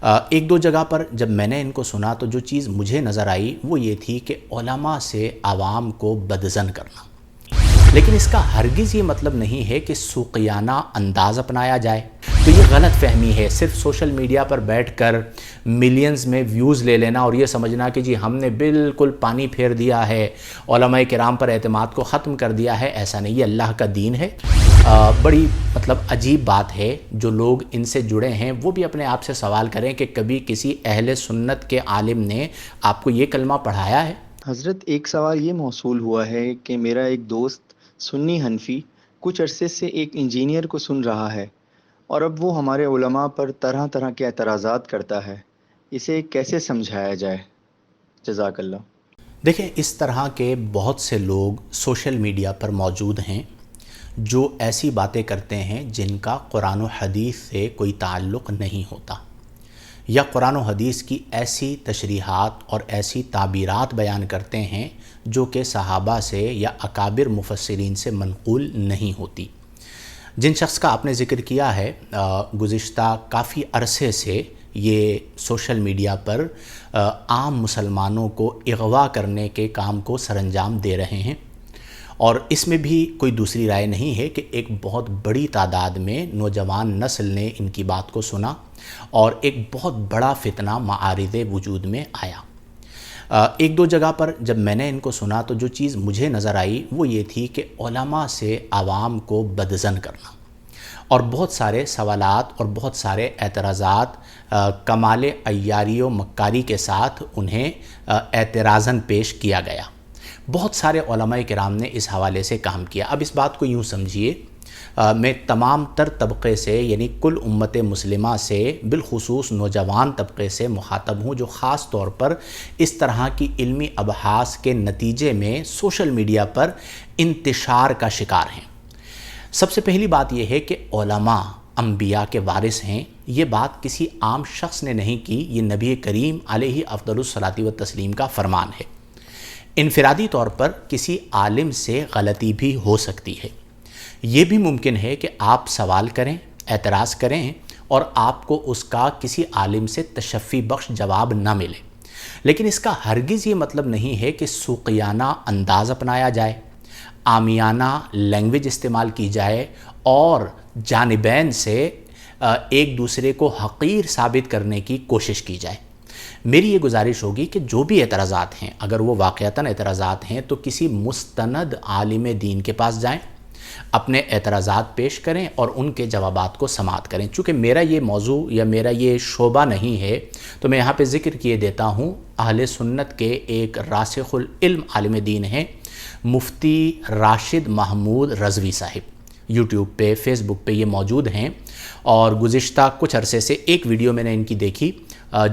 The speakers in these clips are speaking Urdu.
ایک دو جگہ پر جب میں نے ان کو سنا تو جو چیز مجھے نظر آئی وہ یہ تھی کہ علماء سے عوام کو بدظن کرنا، لیکن اس کا ہرگز یہ مطلب نہیں ہے کہ سوقیانہ انداز اپنایا جائے۔ تو یہ غلط فہمی ہے، صرف سوشل میڈیا پر بیٹھ کر ملینز میں ویوز لے لینا اور یہ سمجھنا کہ جی ہم نے بالکل پانی پھیر دیا ہے، علماء کرام پر اعتماد کو ختم کر دیا ہے۔ ایسا نہیں، یہ اللہ کا دین ہے۔ بڑی عجیب بات ہے، جو لوگ ان سے جڑے ہیں وہ بھی اپنے آپ سے سوال کریں کہ کبھی کسی اہل سنت کے عالم نے آپ کو یہ کلمہ پڑھایا ہے؟ حضرت، ایک سوال یہ موصول ہوا ہے کہ میرا ایک دوست سنی حنفی کچھ عرصے سے ایک انجینئر کو سن رہا ہے، اور اب وہ ہمارے علماء پر طرح طرح کے اعتراضات کرتا ہے۔ اسے کیسے سمجھایا جائے؟ جزاک اللہ۔ دیکھیں، اس طرح کے بہت سے لوگ سوشل میڈیا پر موجود ہیں جو ایسی باتیں کرتے ہیں جن کا قرآن و حدیث سے کوئی تعلق نہیں ہوتا، یا قرآن و حدیث کی ایسی تشریحات اور ایسی تعبیرات بیان کرتے ہیں جو کہ صحابہ سے یا اکابر مفسرین سے منقول نہیں ہوتی۔ جن شخص کا آپ نے ذکر کیا ہے، گزشتہ کافی عرصے سے یہ سوشل میڈیا پر عام مسلمانوں کو اغوا کرنے کے کام کو سر انجام دے رہے ہیں، اور اس میں بھی کوئی دوسری رائے نہیں ہے کہ ایک بہت بڑی تعداد میں نوجوان نسل نے ان کی بات کو سنا اور ایک بہت بڑا فتنہ معارض وجود میں آیا۔ ایک دو جگہ پر جب میں نے ان کو سنا تو جو چیز مجھے نظر آئی وہ یہ تھی کہ علماء سے عوام کو بدظن کرنا، اور بہت سارے سوالات اور بہت سارے اعتراضات کمال عیاری و مکاری کے ساتھ انہیں اعتراضاً پیش کیا گیا۔ بہت سارے علماء کرام نے اس حوالے سے کام کیا۔ اب اس بات کو یوں سمجھیے، میں تمام تر طبقے سے، یعنی کل امت مسلمہ سے، بالخصوص نوجوان طبقے سے مخاطب ہوں جو خاص طور پر اس طرح کی علمی ابحاث کے نتیجے میں سوشل میڈیا پر انتشار کا شکار ہیں۔ سب سے پہلی بات یہ ہے کہ علماء انبیاء کے وارث ہیں۔ یہ بات کسی عام شخص نے نہیں کی، یہ نبی کریم علیہ افضل الصلاۃ والتسلیم کا فرمان ہے۔ انفرادی طور پر کسی عالم سے غلطی بھی ہو سکتی ہے، یہ بھی ممکن ہے کہ آپ سوال کریں، اعتراض کریں اور آپ کو اس کا کسی عالم سے تشفی بخش جواب نہ ملے، لیکن اس کا ہرگز یہ مطلب نہیں ہے کہ سوقیانہ انداز اپنایا جائے، عامیانہ لینگویج استعمال کی جائے اور جانبین سے ایک دوسرے کو حقیر ثابت کرنے کی کوشش کی جائے۔ میری یہ گزارش ہوگی کہ جو بھی اعتراضات ہیں، اگر وہ واقعتاً اعتراضات ہیں تو کسی مستند عالم دین کے پاس جائیں، اپنے اعتراضات پیش کریں اور ان کے جوابات کو سماعت کریں۔ چونکہ میرا یہ موضوع یا میرا یہ شعبہ نہیں ہے تو میں یہاں پہ ذکر کیے دیتا ہوں۔ اہل سنت کے ایک راسخ العلم عالم دین ہیں، مفتی راشد محمود رضوی صاحب، یوٹیوب پہ، فیس بک پہ یہ موجود ہیں، اور گزشتہ کچھ عرصے سے ایک ویڈیو میں نے ان کی دیکھی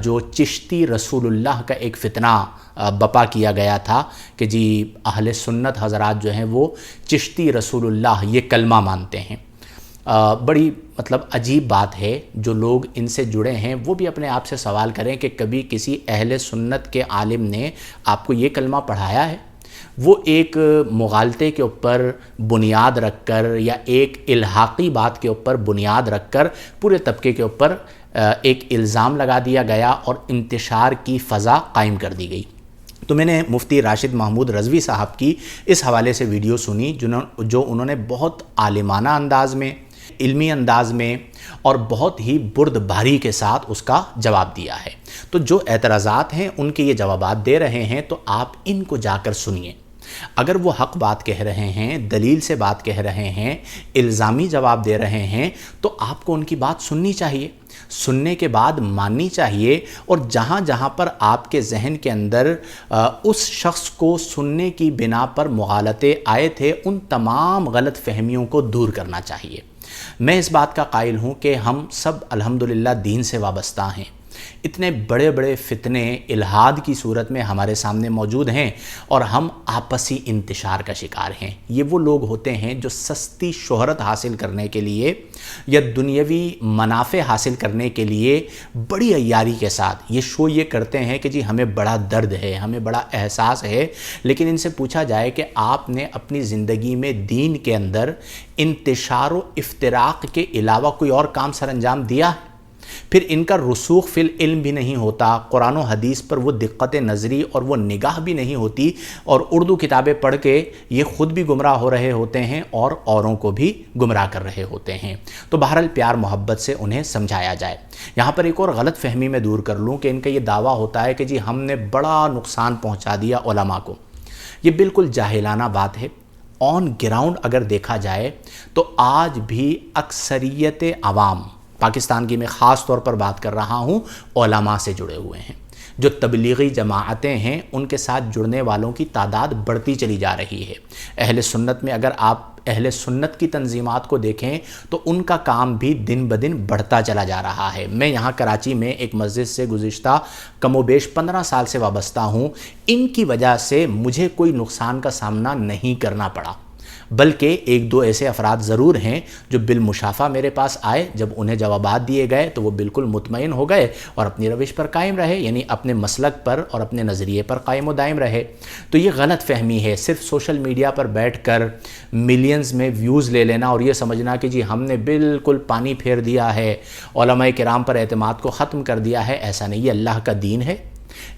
جو چشتی رسول اللہ کا ایک فتنہ بپا کیا گیا تھا کہ جی اہل سنت حضرات جو ہیں وہ چشتی رسول اللہ یہ کلمہ مانتے ہیں۔ بڑی عجیب بات ہے، جو لوگ ان سے جڑے ہیں وہ بھی اپنے آپ سے سوال کریں کہ کبھی کسی اہل سنت کے عالم نے آپ کو یہ کلمہ پڑھایا ہے؟ وہ ایک مغالطے کے اوپر بنیاد رکھ کر یا ایک الحاقی بات کے اوپر بنیاد رکھ کر پورے طبقے کے اوپر ایک الزام لگا دیا گیا اور انتشار کی فضا قائم کر دی گئی۔ تو میں نے مفتی راشد محمود رضوی صاحب کی اس حوالے سے ویڈیو سنی جو انہوں نے بہت عالمانہ انداز میں، علمی انداز میں اور بہت ہی بردباری کے ساتھ اس کا جواب دیا ہے۔ تو جو اعتراضات ہیں ان کے یہ جوابات دے رہے ہیں تو آپ ان کو جا کر سنیے۔ اگر وہ حق بات کہہ رہے ہیں، دلیل سے بات کہہ رہے ہیں، الزامی جواب دے رہے ہیں تو آپ کو ان کی بات سننی چاہیے، سننے کے بعد ماننی چاہیے، اور جہاں جہاں پر آپ کے ذہن کے اندر اس شخص کو سننے کی بنا پر مغالطے آئے تھے ان تمام غلط فہمیوں کو دور کرنا چاہیے۔ میں اس بات کا قائل ہوں کہ ہم سب الحمدللہ دین سے وابستہ ہیں۔ اتنے بڑے بڑے فتنے الہاد کی صورت میں ہمارے سامنے موجود ہیں اور ہم آپسی انتشار کا شکار ہیں۔ یہ وہ لوگ ہوتے ہیں جو سستی شہرت حاصل کرنے کے لیے یا دنیاوی منافع حاصل کرنے کے لیے بڑی عیاری کے ساتھ یہ شو یہ کرتے ہیں کہ جی ہمیں بڑا درد ہے، ہمیں بڑا احساس ہے، لیکن ان سے پوچھا جائے کہ آپ نے اپنی زندگی میں دین کے اندر انتشار و افتراق کے علاوہ کوئی اور کام سر انجام دیا ہے؟ پھر ان کا رسوخ فی العلم بھی نہیں ہوتا، قرآن و حدیث پر وہ دقت نظری اور وہ نگاہ بھی نہیں ہوتی، اور اردو کتابیں پڑھ کے یہ خود بھی گمراہ ہو رہے ہوتے ہیں اور اوروں کو بھی گمراہ کر رہے ہوتے ہیں۔ تو بہرحال پیار محبت سے انہیں سمجھایا جائے۔ یہاں پر ایک اور غلط فہمی میں دور کر لوں کہ ان کا یہ دعویٰ ہوتا ہے کہ جی ہم نے بڑا نقصان پہنچا دیا علماء کو۔ یہ بالکل جاہلانہ بات ہے۔ آن گراؤنڈ اگر دیکھا جائے تو آج بھی اکثریت عوام، پاکستان کی میں خاص طور پر بات کر رہا ہوں، علماء سے جڑے ہوئے ہیں۔ جو تبلیغی جماعتیں ہیں ان کے ساتھ جڑنے والوں کی تعداد بڑھتی چلی جا رہی ہے۔ اہل سنت میں اگر آپ اہل سنت کی تنظیمات کو دیکھیں تو ان کا کام بھی دن بدن بڑھتا چلا جا رہا ہے۔ میں یہاں کراچی میں ایک مسجد سے گزشتہ کم و بیش 15 سال سے وابستہ ہوں۔ ان کی وجہ سے مجھے کوئی نقصان کا سامنا نہیں کرنا پڑا، بلکہ ایک دو ایسے افراد ضرور ہیں جو بالمشافہ میرے پاس آئے، جب انہیں جوابات دیے گئے تو وہ بالکل مطمئن ہو گئے اور اپنی روش پر قائم رہے، یعنی اپنے مسلک پر اور اپنے نظریے پر قائم و دائم رہے۔ تو یہ غلط فہمی ہے، صرف سوشل میڈیا پر بیٹھ کر ملینز میں ویوز لے لینا اور یہ سمجھنا کہ جی ہم نے بالکل پانی پھیر دیا ہے، علماء کرام پر اعتماد کو ختم کر دیا ہے۔ ایسا نہیں، یہ اللہ کا دین ہے،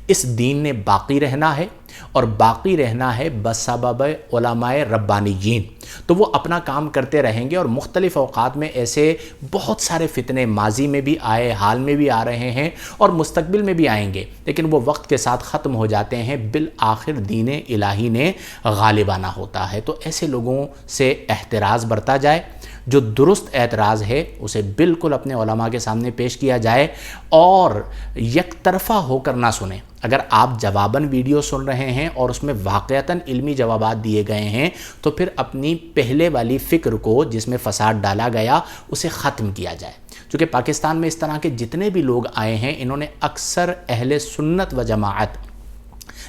اس دین نے باقی رہنا ہے، اور باقی رہنا ہے بسبب علماء ربانیین۔ تو وہ اپنا کام کرتے رہیں گے، اور مختلف اوقات میں ایسے بہت سارے فتنے ماضی میں بھی آئے، حال میں بھی آ رہے ہیں اور مستقبل میں بھی آئیں گے، لیکن وہ وقت کے ساتھ ختم ہو جاتے ہیں، بالآخر دین الہی نے غالب آنا ہوتا ہے۔ تو ایسے لوگوں سے احتراز برتا جائے، جو درست اعتراض ہے اسے بالکل اپنے علماء کے سامنے پیش کیا جائے اور یک طرفہ ہو کر نہ سنیں۔ اگر آپ جواباً ویڈیو سن رہے ہیں اور اس میں واقعتاً علمی جوابات دیے گئے ہیں تو پھر اپنی پہلے والی فکر کو جس میں فساد ڈالا گیا اسے ختم کیا جائے۔ چونکہ پاکستان میں اس طرح کے جتنے بھی لوگ آئے ہیں انہوں نے اکثر اہل سنت و جماعت،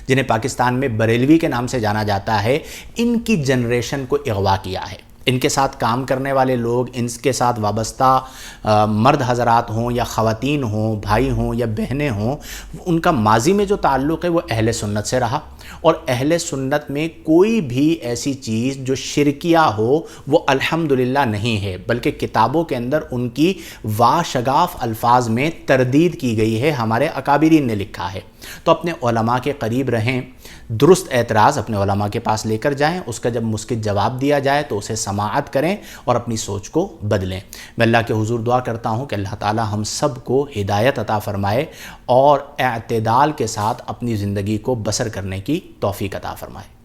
جنہیں پاکستان میں بریلوی کے نام سے جانا جاتا ہے، ان کی جنریشن کو اغوا کیا ہے۔ ان کے ساتھ کام کرنے والے لوگ، ان کے ساتھ وابستہ مرد حضرات ہوں یا خواتین ہوں، بھائی ہوں یا بہنیں ہوں، ان کا ماضی میں جو تعلق ہے وہ اہل سنت سے رہا، اور اہل سنت میں کوئی بھی ایسی چیز جو شرکیہ ہو وہ الحمدللہ نہیں ہے، بلکہ کتابوں کے اندر ان کی واشگاف الفاظ میں تردید کی گئی ہے، ہمارے اکابرین نے لکھا ہے۔ تو اپنے علماء کے قریب رہیں، درست اعتراض اپنے علماء کے پاس لے کر جائیں، اس کا جب مسکت جواب دیا جائے تو اسے سماعت کریں اور اپنی سوچ کو بدلیں۔ میں اللہ کے حضور دعا کرتا ہوں کہ اللہ تعالی ہم سب کو ہدایت عطا فرمائے اور اعتدال کے ساتھ اپنی زندگی کو بسر کرنے کی توفیق عطا فرمائے۔